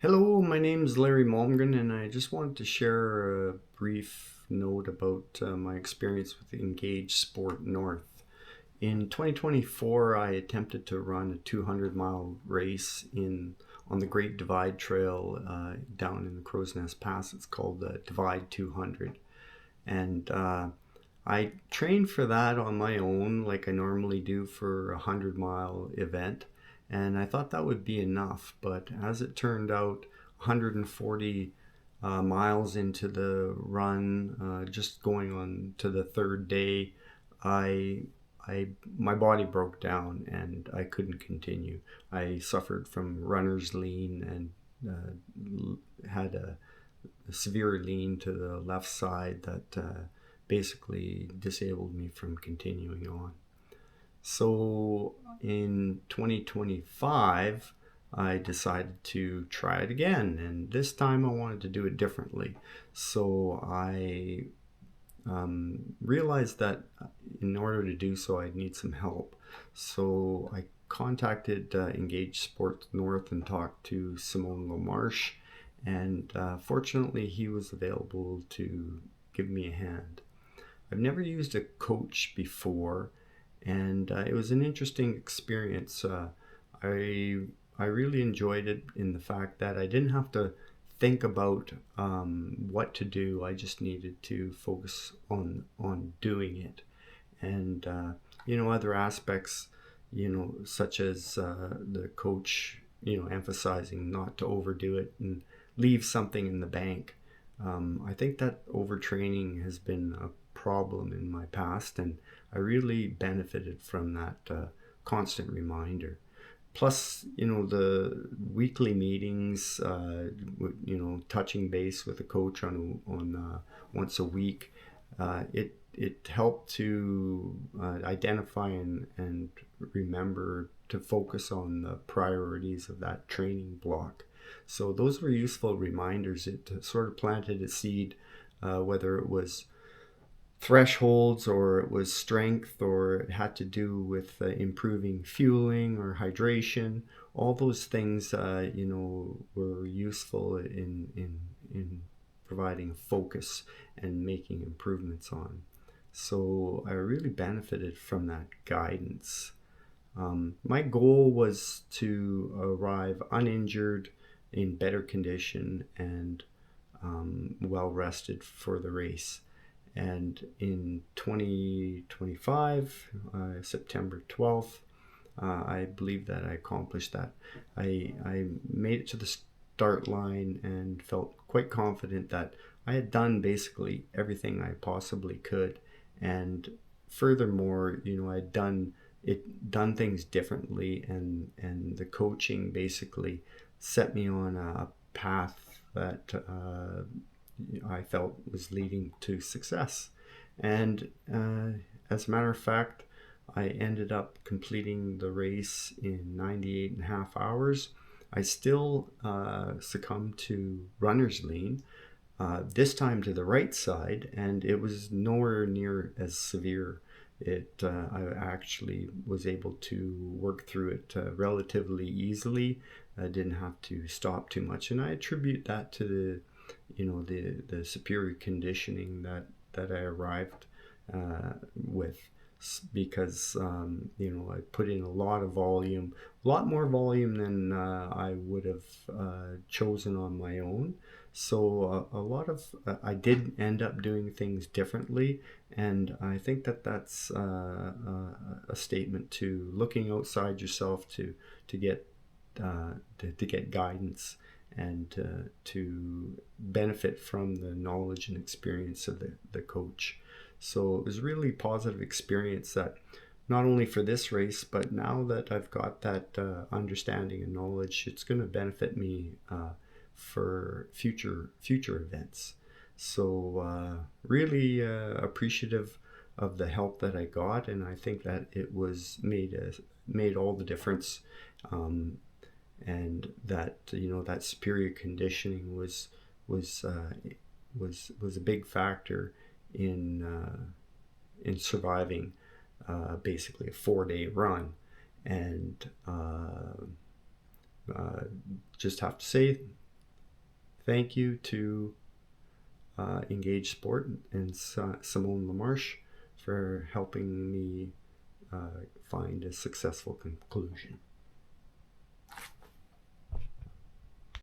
Hello, my name's Larry Malmgren, and I just wanted to share a brief note about my experience with Engage Sport North. In 2024, I attempted to run a 200-mile race in on the Great Divide Trail down in the Crow's Nest Pass. It's called the Divide 200, and I trained for that on my own, like I normally do for a 100-mile event, and I thought that would be enough. But as it turned out, 140 miles into the run, just going on to the third day, I my body broke down and I couldn't continue. I suffered from runner's lean and had a severe lean to the left side that basically disabled me from continuing on. So in 2025, I decided to try it again, and this time I wanted to do it differently. So I realized that in order to do so, I'd need some help. So I contacted Engage Sports North and talked to Simone LaMarche, and fortunately, he was available to give me a hand. I've never used a coach before, and it was an interesting experience. I I really enjoyed it in the fact that I didn't have to think about what to do. I just needed to focus on doing it, and other aspects, such as the coach, emphasizing not to overdo it and leave something in the bank. I think that overtraining has been a problem in my past, and I really benefited from that constant reminder. Plus, the weekly meetings, touching base with a coach on once a week, it helped to identify and remember to focus on the priorities of that training block. So those were useful reminders. It sort of planted a seed, whether it was thresholds or it was strength or it had to do with improving fueling or hydration. All those things, were useful in providing focus and making improvements on. So I really benefited from that guidance. My goal was to arrive uninjured, in better condition, and well rested for the race. And in 2025, September 12th, I believe that I accomplished that. I made it to the start line and felt quite confident that I had done basically everything I possibly could. And furthermore, I had done things differently, and the coaching basically set me on a path that I felt was leading to success. And as a matter of fact, I ended up completing the race in 98 and a half hours. I still succumbed to runner's lean, this time to the right side, and it was nowhere near as severe. I actually was able to work through it relatively easily. I didn't have to stop too much, and I attribute that to the superior conditioning that I arrived with, because I put in a lot of volume, a lot more volume than I would have chosen on my own. So a lot of I did end up doing things differently, and I think that that's a statement to looking outside yourself to get to get guidance and to benefit from the knowledge and experience of the coach. So it was a really positive experience, that not only for this race, but now that I've got that understanding and knowledge, it's going to benefit me for future events. So really appreciative of the help that I got, and I think that it was made all the difference. And that that superior conditioning was a big factor in surviving basically a 4-day run. And just have to say Thank you to Engage Sport and Simone LaMarche for helping me find a successful conclusion.